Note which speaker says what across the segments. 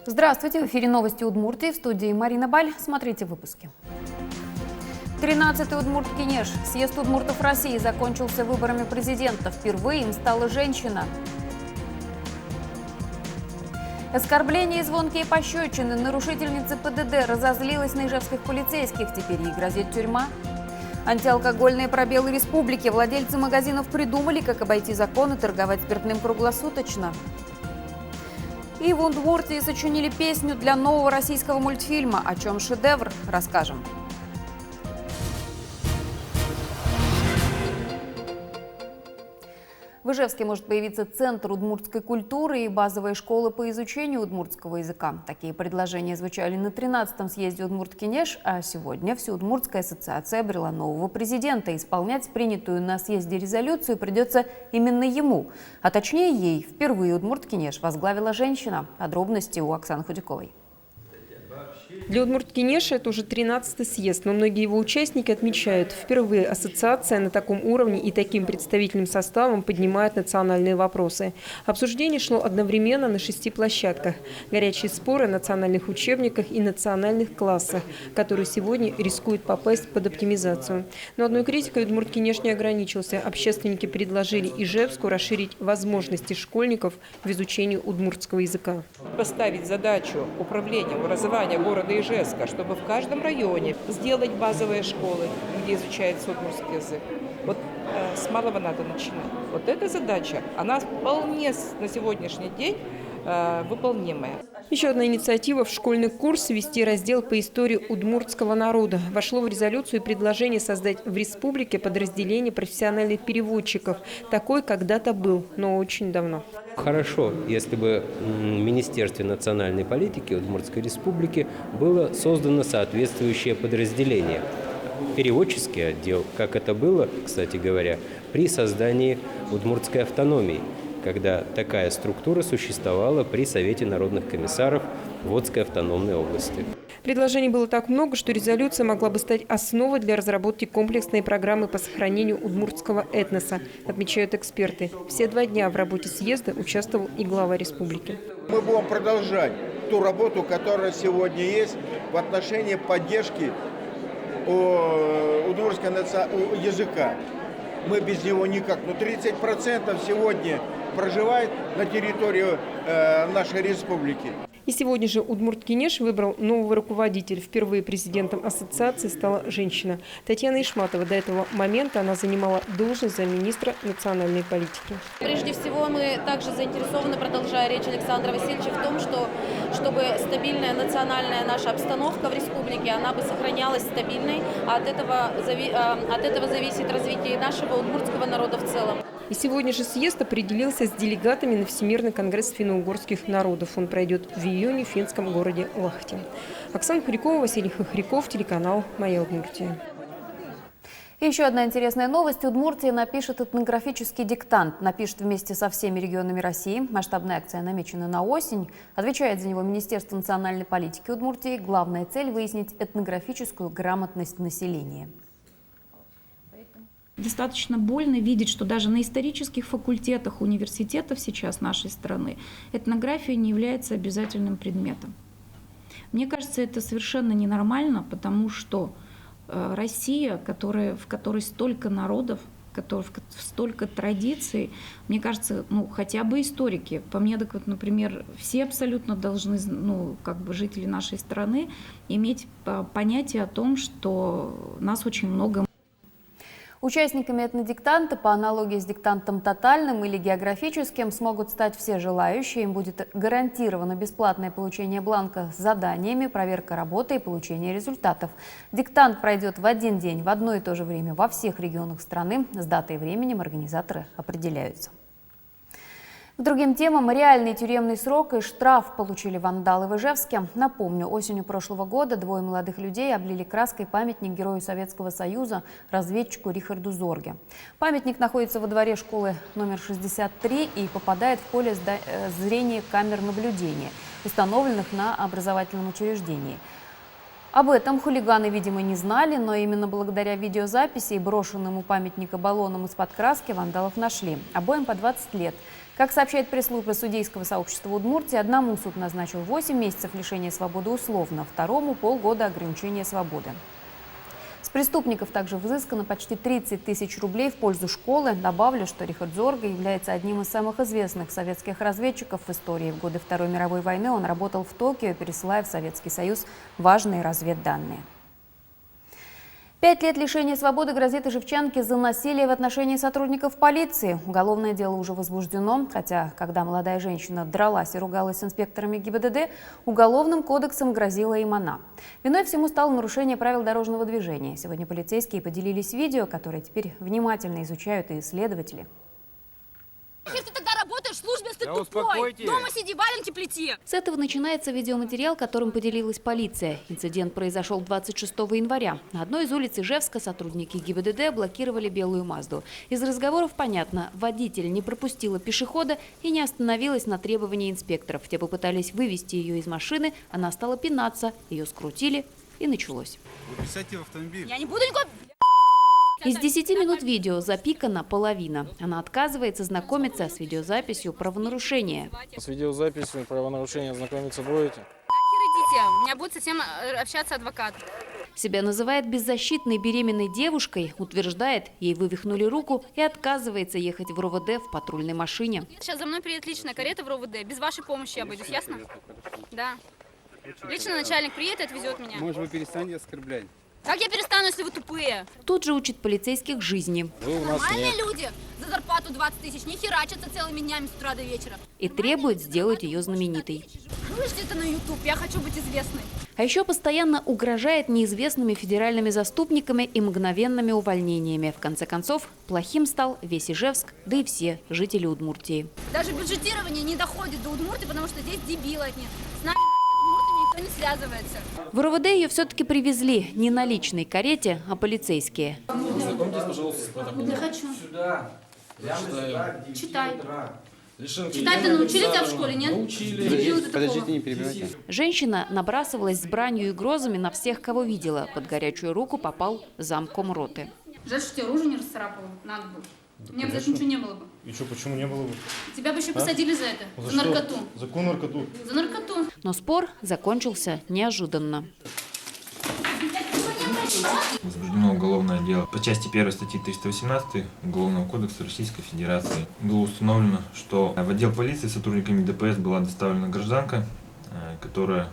Speaker 1: Здравствуйте, в эфире новости Удмуртии, в студии Марина Баль. Смотрите выпуски. 13-й Удмурт-Кенеш. Съезд удмуртов России закончился выборами президента. Впервые им стала женщина. Оскорбления и звонкие пощечины. Нарушительница ПДД разозлилась на ижевских полицейских. Теперь ей грозит тюрьма. Антиалкогольные пробелы республики. Владельцы магазинов придумали, как обойти закон и торговать спиртным круглосуточно. И в Удмуртии сочинили песню для нового российского мультфильма. О чем шедевр, расскажем. В Ижевске может появиться центр удмуртской культуры и базовые школы по изучению удмуртского языка. Такие предложения звучали на 13-м съезде Удмурт-Кенеш, а сегодня Всеудмуртская ассоциация обрела нового президента. Исполнять принятую на съезде резолюцию придется именно ему. А точнее ей. Впервые Удмурт-Кенеш возглавила женщина. Подробности у Оксаны Худяковой.
Speaker 2: Для Удмурт-Кенеша это уже 13-й съезд, но многие его участники отмечают, впервые ассоциация на таком уровне и таким представительным составом поднимает национальные вопросы. Обсуждение шло одновременно на 6 площадках. Горячие споры о национальных учебниках и национальных классах, которые сегодня рискуют попасть под оптимизацию. Но одной критикой Удмурт-Кенеш не ограничился. Общественники предложили Ижевску расширить возможности школьников в изучении удмуртского языка.
Speaker 3: Поставить задачу управления образования города Ижевска, чтобы в каждом районе сделать базовые школы, где изучается удмуртский язык. Вот с малого надо начинать. Вот эта задача, она вполне на сегодняшний день выполнимая.
Speaker 2: Еще одна инициатива в школьный курс ввести раздел по истории удмуртского народа. Вошло в резолюцию предложение создать в республике подразделение профессиональных переводчиков. Такой когда-то был, но очень давно.
Speaker 4: Хорошо, если бы в Министерстве национальной политики Удмуртской республики было создано соответствующее подразделение. Переводческий отдел, как это было, кстати говоря, при создании удмуртской автономии, когда такая структура существовала при Совете народных комиссаров Водской автономной области.
Speaker 2: Предложений было так много, что резолюция могла бы стать основой для разработки комплексной программы по сохранению удмуртского этноса, отмечают эксперты. Все 2 дня в работе съезда участвовал и глава республики.
Speaker 5: Мы будем продолжать ту работу, которая сегодня есть в отношении поддержки удмуртского языка. Мы без него никак. Но 30% сегодня проживает на территории нашей республики.
Speaker 2: И сегодня же Удмурт-Кенеш выбрал нового руководителя. Впервые президентом ассоциации стала женщина. Татьяна Ишматова. До этого момента она занимала должность замминистра национальной политики.
Speaker 6: Прежде всего, мы также заинтересованы, продолжая речь Александра Васильевича, в том, чтобы стабильная национальная наша обстановка в республике, она бы сохранялась стабильной, а от этого зависит развитие нашего удмуртского народа в целом.
Speaker 2: И сегодня же съезд определился с делегатами на Всемирный конгресс финно-угорских народов. Он пройдет в июне в финском городе Лахте. Оксана Хурякова, Василий Хохряков, телеканал «Моя Удмуртия».
Speaker 1: И еще одна интересная новость. Удмуртия напишет этнографический диктант. Напишет вместе со всеми регионами России. Масштабная акция намечена на осень. Отвечает за него Министерство национальной политики Удмуртии. Главная цель – выяснить этнографическую грамотность населения.
Speaker 7: Достаточно больно видеть, что даже на исторических факультетах университетов сейчас нашей страны этнография не является обязательным предметом. Мне кажется, это совершенно ненормально, потому что Россия, в которой столько народов, в которой столько традиций, мне кажется, хотя бы историки, по мне, так вот, например, все абсолютно должны, жители нашей страны, иметь понятие о том, что нас очень много.
Speaker 1: Участниками этнодиктанта по аналогии с диктантом тотальным или географическим смогут стать все желающие. Им будет гарантировано бесплатное получение бланка с заданиями, проверка работы и получение результатов. Диктант пройдет в один день, в одно и то же время во всех регионах страны. С датой и временем организаторы определяются. К другим темам. Реальный тюремный срок и штраф получили вандалы в Ижевске. Напомню, осенью прошлого года 2 молодых людей облили краской памятник герою Советского Союза, разведчику Рихарду Зорге. Памятник находится во дворе школы номер 63 и попадает в поле зрения камер наблюдения, установленных на образовательном учреждении. Об этом хулиганы, видимо, не знали, но именно благодаря видеозаписи и брошенным у памятника баллонам из-под краски вандалов нашли. Обоим по 20 лет. Как сообщает пресс-служба судейского сообщества Удмуртии, одному суд назначил 8 месяцев лишения свободы условно, второму – полгода ограничения свободы. С преступников также взыскано почти 30 тысяч рублей в пользу школы. Добавлю, что Рихард Зорга является одним из самых известных советских разведчиков в истории. В годы Второй мировой войны он работал в Токио, пересылая в Советский Союз важные разведданные. 5 лет лишения свободы грозит ижевчанке за насилие в отношении сотрудников полиции. Уголовное дело уже возбуждено, хотя, когда молодая женщина дралась и ругалась с инспекторами ГИБДД, уголовным кодексом грозила им она. Виной всему стало нарушение правил дорожного движения. Сегодня полицейские поделились видео, которое теперь внимательно изучают и исследователи.
Speaker 8: Если ты тогда работаешь в службе, если ты тупой, дома сиди, валенки плети.
Speaker 1: С этого начинается видеоматериал, которым поделилась полиция. Инцидент произошел 26 января. На одной из улиц Ижевска сотрудники ГИБДД блокировали белую Мазду. Из разговоров понятно, водитель не пропустила пешехода и не остановилась на требования инспекторов. Те попытались вывести ее из машины, она стала пинаться, ее скрутили и началось.
Speaker 9: Вы сядьте в автомобиль.
Speaker 8: Я не буду никого...
Speaker 1: Из 10 минут видео запикана половина. Она отказывается знакомиться с видеозаписью правонарушения.
Speaker 10: С видеозаписью правонарушения знакомиться будете?
Speaker 8: Нахер идите, у меня будет совсем общаться адвокат.
Speaker 1: Себя называет беззащитной беременной девушкой, утверждает, ей вывихнули руку и отказывается ехать в РОВД в патрульной машине.
Speaker 8: Сейчас за мной приедет личная карета в РОВД. Без вашей помощи я обойдусь, ясно? Да. Лично начальник приедет и отвезет меня.
Speaker 9: Может, вы перестанете оскорблять?
Speaker 8: Как я перестану, если вы тупые?
Speaker 1: Тут же учит полицейских жизни.
Speaker 10: Вы у нас
Speaker 8: Нормальные
Speaker 10: нет.
Speaker 8: люди за зарплату 20 тысяч не херачатся целыми днями с утра до вечера.
Speaker 1: И требует сделать ее знаменитой.
Speaker 8: Выложите это на YouTube, я хочу быть известной.
Speaker 1: А еще постоянно угрожает неизвестными федеральными заступниками и мгновенными увольнениями. В конце концов, плохим стал весь Ижевск, да и все жители Удмуртии.
Speaker 8: Даже бюджетирование не доходит до Удмуртии, потому что здесь дебилы от них. С нами удмуртами никто не связывается.
Speaker 1: В РОВД ее все-таки привезли не на личной карете, а полицейские.
Speaker 10: Знакомьтесь, пожалуйста, с протоколом.
Speaker 8: Не хочу. Читай.
Speaker 10: Лишенки.
Speaker 8: Читать-то научили тебя в школе, нет?
Speaker 10: Научили.
Speaker 9: Подождите, не перебивайте.
Speaker 1: Женщина набрасывалась с бранью и грозами на всех, кого видела. Под горячую руку попал замком роты.
Speaker 8: Жаль, что тебе рожу не расцарапала. Надо было. Мне бы за это ничего не было бы.
Speaker 11: И что, почему не было бы?
Speaker 8: Тебя бы еще посадили за это. За
Speaker 11: что?
Speaker 8: наркоту.
Speaker 11: За какую наркоту?
Speaker 8: За наркоту.
Speaker 1: Но спор закончился неожиданно.
Speaker 12: Возбуждено уголовное дело по части 1 статьи 318 Уголовного кодекса Российской Федерации. Было установлено, что в отдел полиции сотрудниками ДПС была доставлена гражданка, которая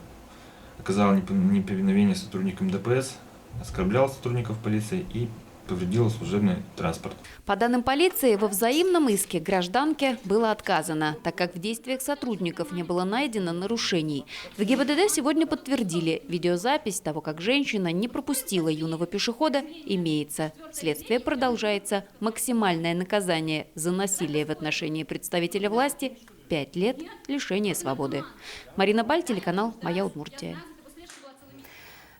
Speaker 12: оказала неповиновение сотрудникам ДПС, оскорбляла сотрудников полиции и повредила служебный транспорт.
Speaker 1: По данным полиции, во взаимном иске гражданке было отказано, так как в действиях сотрудников не было найдено нарушений. В ГИБДД сегодня подтвердили, видеозапись того, как женщина не пропустила юного пешехода, имеется. Следствие продолжается. Максимальное наказание за насилие в отношении представителя власти – 5 лет лишения свободы. Марина Баль, телеканал «Моя Удмуртия».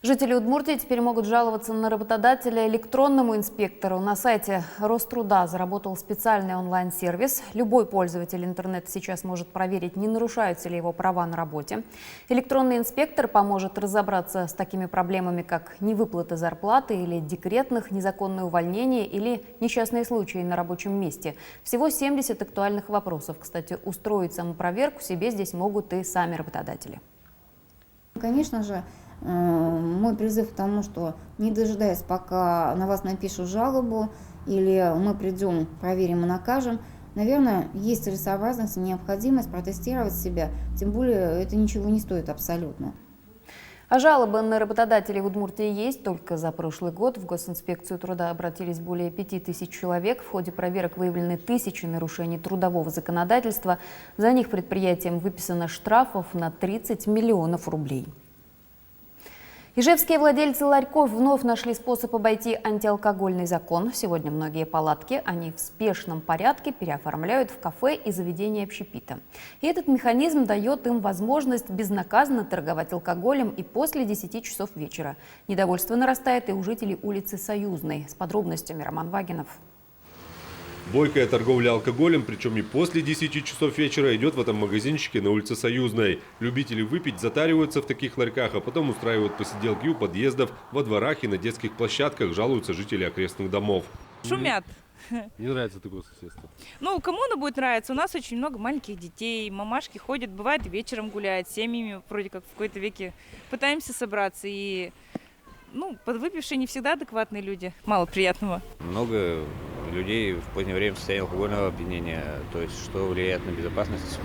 Speaker 1: Жители Удмуртии теперь могут жаловаться на работодателя электронному инспектору. На сайте Роструда заработал специальный онлайн-сервис. Любой пользователь интернета сейчас может проверить, не нарушаются ли его права на работе. Электронный инспектор поможет разобраться с такими проблемами, как невыплата зарплаты или декретных, незаконное увольнение или несчастные случаи на рабочем месте. Всего 70 актуальных вопросов. Кстати, устроить самопроверку себе здесь могут и сами работодатели.
Speaker 13: Конечно же, мой призыв к тому, что не дожидаясь, пока на вас напишут жалобу или мы придем, проверим и накажем, наверное, есть целесообразность и необходимость протестировать себя, тем более это ничего не стоит абсолютно.
Speaker 1: А жалобы на работодателей в Удмуртии есть. Только за прошлый год в Госинспекцию труда обратились более 5000 человек. В ходе проверок выявлены тысячи нарушений трудового законодательства. За них предприятиям выписано штрафов на 30 миллионов рублей. Ижевские владельцы ларьков вновь нашли способ обойти антиалкогольный закон. Сегодня многие палатки они в спешном порядке переоформляют в кафе и заведения общепита. И этот механизм дает им возможность безнаказанно торговать алкоголем и после 10 часов вечера. Недовольство нарастает и у жителей улицы Союзной. С подробностями Роман Вагинов.
Speaker 14: Бойкая торговля алкоголем, причем и после 10 часов вечера, идет в этом магазинчике на улице Союзной. Любители выпить затариваются в таких ларьках, а потом устраивают посиделки у подъездов, во дворах и на детских площадках, жалуются жители окрестных домов.
Speaker 15: Шумят.
Speaker 11: Не нравится такое соседство?
Speaker 15: Ну, кому оно будет нравиться? У нас очень много маленьких детей, мамашки ходят, бывает вечером гуляют, с семьями вроде как в какой-то веке пытаемся собраться. И, подвыпившие не всегда адекватные люди, мало приятного.
Speaker 16: Много людей в позднее время в состоянии алкогольного опьянения, то есть что влияет на безопасность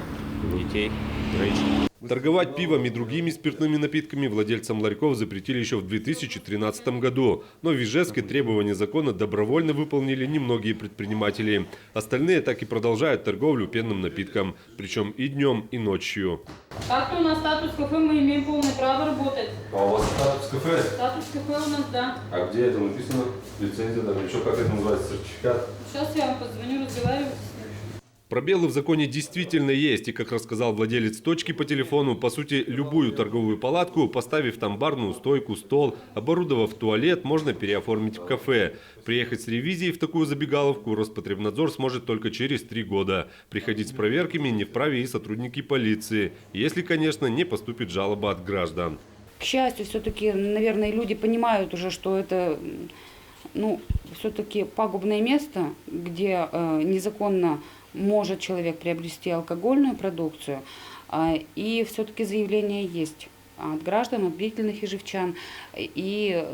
Speaker 16: детей, женщин.
Speaker 14: Торговать пивом и другими спиртными напитками владельцам ларьков запретили еще в 2013 году. Но в Ижевске требования закона добровольно выполнили немногие предприниматели. Остальные так и продолжают торговлю пенным напитком. Причем и днем, и ночью.
Speaker 8: Как-то у нас статус кафе, мы имеем полное право работать.
Speaker 14: А у вас статус кафе?
Speaker 8: Статус кафе у нас, да.
Speaker 14: А где это написано? Лицензия, да? Еще как это называется? Сертификат?
Speaker 8: Сейчас я вам позвоню, разговариваю.
Speaker 14: Пробелы в законе действительно есть, и, как рассказал владелец точки по телефону, по сути, любую торговую палатку, поставив там барную стойку, стол, оборудовав туалет, можно переоформить в кафе. Приехать с ревизией в такую забегаловку Роспотребнадзор сможет только через 3 года. Приходить с проверками не вправе и сотрудники полиции, если, конечно, не поступит жалоба от граждан.
Speaker 17: К счастью, все-таки, наверное, люди понимают уже, что это, все-таки пагубное место, где незаконно может человек приобрести алкогольную продукцию, и все-таки заявление есть от граждан, от бдительных ижевчан, и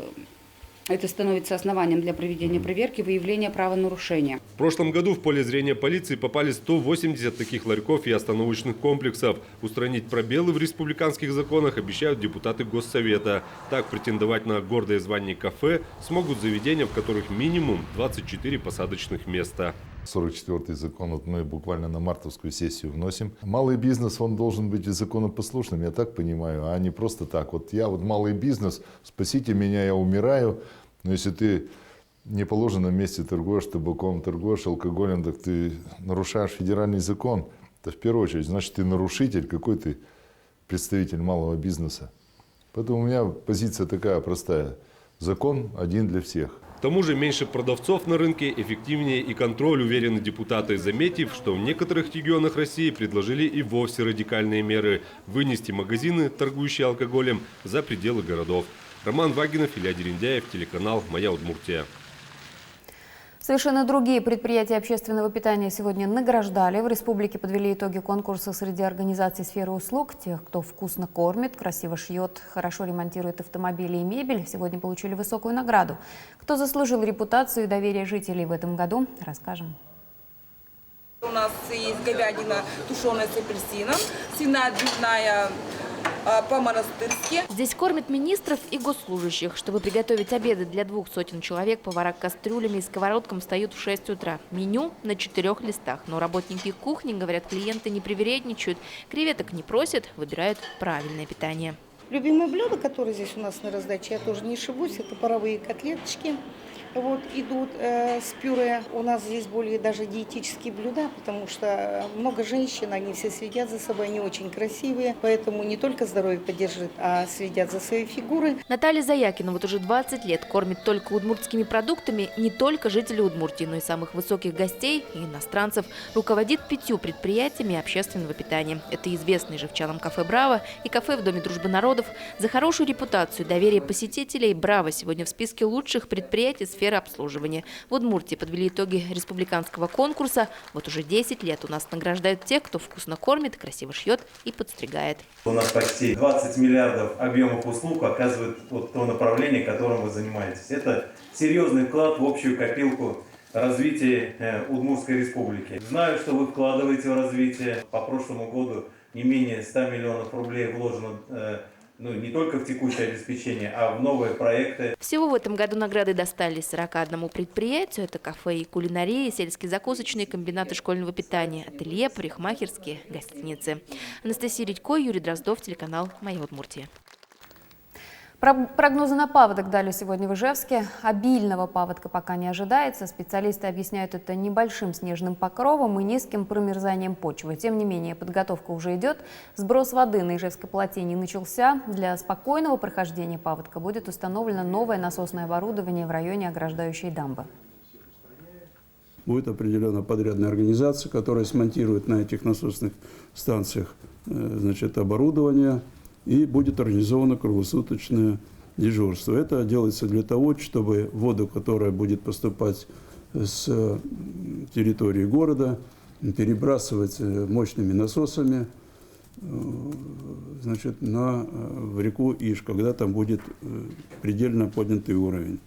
Speaker 17: это становится основанием для проведения проверки, выявления правонарушения.
Speaker 14: В прошлом году в поле зрения полиции попали 180 таких ларьков и остановочных комплексов. Устранить пробелы в республиканских законах обещают депутаты Госсовета. Так претендовать на гордое звание кафе смогут заведения, в которых минимум 24 посадочных места.
Speaker 18: 44-й закон мы буквально на мартовскую сессию вносим. Малый бизнес, он должен быть законопослушным, я так понимаю, а не просто так. Я малый бизнес, спасите меня, я умираю. Но если ты в неположенном месте торгуешь табаком, торгуешь алкоголем, так ты нарушаешь федеральный закон. Это в первую очередь, значит, ты нарушитель, какой ты представитель малого бизнеса. Поэтому у меня позиция такая простая. Закон один для всех.
Speaker 14: К тому же меньше продавцов на рынке, эффективнее и контроль, уверены депутаты, заметив, что в некоторых регионах России предложили и вовсе радикальные меры – вынести магазины, торгующие алкоголем, за пределы городов. Роман Вагинов, Илья Дерендяев, телеканал «Моя Удмуртия».
Speaker 1: Совершенно другие предприятия общественного питания сегодня награждали. В республике подвели итоги конкурса среди организаций сферы услуг. Тех, кто вкусно кормит, красиво шьет, хорошо ремонтирует автомобили и мебель, сегодня получили высокую награду. Кто заслужил репутацию и доверие жителей в этом году, расскажем.
Speaker 19: У нас есть говядина, тушеная с апельсином, свиная отбивная по-монастырски.
Speaker 20: Здесь кормят министров и госслужащих. Чтобы приготовить обеды для 200 человек, повара кастрюлями и сковородкам встают в 6 утра. Меню на 4 листах. Но работники кухни, говорят, клиенты не привередничают, креветок не просят, выбирают правильное питание.
Speaker 21: Любимое блюдо, которое здесь у нас на раздаче, я тоже не ошибусь, это паровые котлеточки. Идут с пюре. У нас здесь более даже диетические блюда, потому что много женщин, они все следят за собой, они очень красивые, поэтому не только здоровье поддерживают, а следят за своей фигурой.
Speaker 20: Наталья Заякина уже 20 лет кормит только удмуртскими продуктами не только жителей Удмуртии, но и самых высоких гостей и иностранцев. Руководит 5 предприятиями общественного питания. Это известные ижевчанам кафе «Браво» и кафе в Доме дружбы народов. За хорошую репутацию и доверие посетителей «Браво» сегодня в списке лучших предприятий сферы обслуживания. В Удмуртии подвели итоги республиканского конкурса. Вот уже 10 лет у нас награждают тех, кто вкусно кормит, красиво шьет и подстригает.
Speaker 22: У нас почти 20 миллиардов объемов услуг оказывает то направление, которым вы занимаетесь. Это серьезный вклад в общую копилку развития Удмуртской республики. Знаю, что вы вкладываете в развитие. По прошлому году не менее 100 миллионов рублей вложено не только в текущее обеспечение, а в новые проекты.
Speaker 20: Всего в этом году награды достались 41 предприятию. Это кафе и кулинария, сельские закусочные, комбинаты школьного питания, ателье, парикмахерские, гостиницы. Анастасия Редько, Юрий Дроздов, телеканал «Моя Удмуртия».
Speaker 1: Прогнозы на паводок дали сегодня в Ижевске. Обильного паводка пока не ожидается. Специалисты объясняют это небольшим снежным покровом и низким промерзанием почвы. Тем не менее, подготовка уже идет. Сброс воды на Ижевской плотине начался. Для спокойного прохождения паводка будет установлено новое насосное оборудование в районе ограждающей дамбы.
Speaker 3: Будет определена подрядная организация, которая смонтирует на этих насосных станциях значит, оборудование, и будет организовано круглосуточное дежурство. Это делается для того, чтобы воду, которая будет поступать с территории города, перебрасывать мощными насосами значит, в реку Иш, когда там будет предельно поднятый уровень.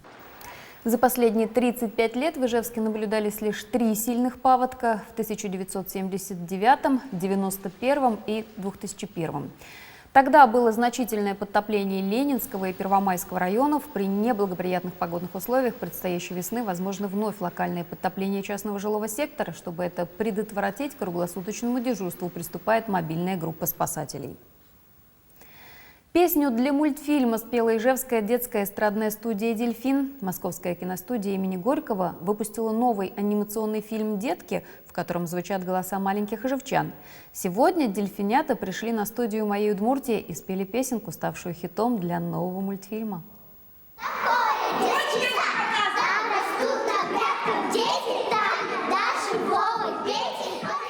Speaker 1: За последние 35 лет в Ижевске наблюдались лишь 3 сильных паводка в 1979, 1991 и 2001. Тогда было значительное подтопление Ленинского и Первомайского районов. При неблагоприятных погодных условиях предстоящей весны возможно вновь локальное подтопление частного жилого сектора. Чтобы это предотвратить, к круглосуточному дежурству приступает мобильная группа спасателей. Песню для мультфильма спела ижевская детская эстрадная студия «Дельфин». Московская киностудия имени Горького выпустила новый анимационный фильм «Детки», в котором звучат голоса маленьких ижевчан. Сегодня дельфинята пришли на студию «Моей Удмуртии» и спели песенку, ставшую хитом для нового мультфильма.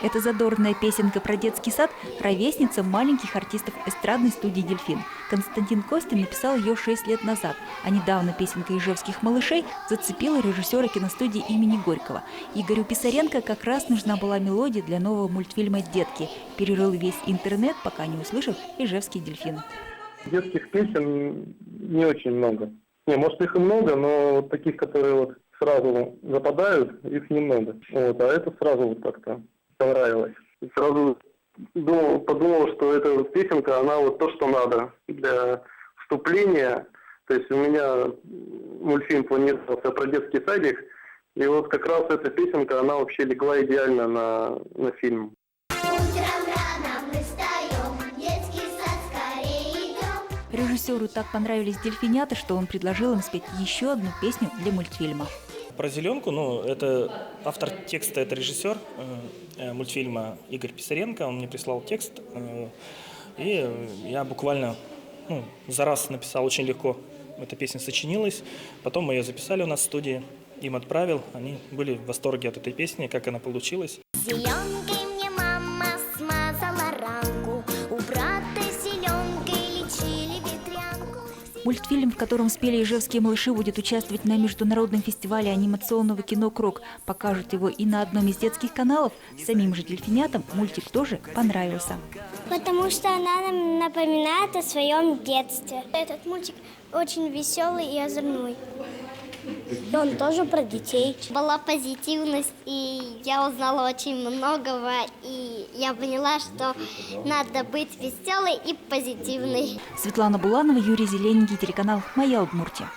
Speaker 4: Эта задорная песенка про детский сад – ровесница маленьких артистов эстрадной студии «Дельфин». Константин Костин написал ее 6 лет назад, а недавно песенка ижевских малышей зацепила режиссера киностудии имени Горького. Игорю Писаренко как раз нужна была мелодия для нового мультфильма «Детки». Перерыл весь интернет, пока не услышал ижевский «Дельфин».
Speaker 23: Детских песен не очень много. Не, может, их и много, но вот таких, которые вот сразу западают, их немного. Вот, а это сразу вот как-то понравилось. И сразу подумал, что эта песенка, она вот то, что надо для вступления. То есть у меня мультфильм планировался про детский садик, и вот как раз эта песенка, она вообще легла идеально на фильм.
Speaker 4: Режиссеру так понравились дельфинята, что он предложил им спеть еще одну песню для мультфильма.
Speaker 24: Про зеленку, это автор текста, это режиссер мультфильма Игорь Писаренко. Он мне прислал текст, и я буквально за раз написал, очень легко эта песня сочинилась. Потом мы ее записали у нас в студии, им отправил. Они были в восторге от этой песни, как она получилась.
Speaker 25: Зеленкой мне мама смазала ранку, у брата зеленкой лечили ветрянку.
Speaker 4: Мультфильм, в котором спели ижевские малыши, будет участвовать на международном фестивале анимационного кино «Крок». Покажут его и на одном из детских каналов. Самим же дельфинятам мультик тоже понравился.
Speaker 25: Потому что она нам напоминает о своем детстве. Этот мультик очень веселый и озорной. И он тоже про детей. Была позитивность, и я узнала очень многого, и я поняла, что надо быть веселой и позитивной.
Speaker 4: Светлана Буланова, Юрий Зелененький, телеканал «Моя Удмуртия».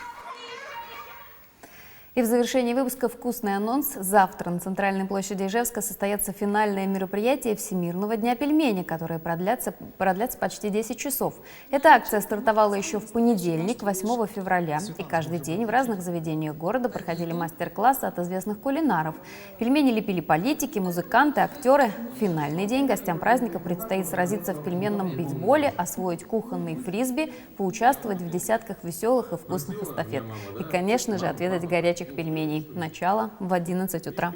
Speaker 1: И в завершении выпуска вкусный анонс. Завтра на центральной площади Ижевска состоятся финальное мероприятие Всемирного дня пельмени, которое продлятся почти 10 часов. Эта акция стартовала еще в понедельник, 8 февраля. И каждый день в разных заведениях города проходили мастер-классы от известных кулинаров. Пельмени лепили политики, музыканты, актеры. В финальный день гостям праздника предстоит сразиться в пельменном бейсболе, освоить кухонный фрисби, поучаствовать в десятках веселых и вкусных эстафет. И, конечно же, отведать горячих пельменей. Начало в 11 утра.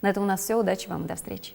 Speaker 1: На этом у нас все. Удачи вам и до встречи.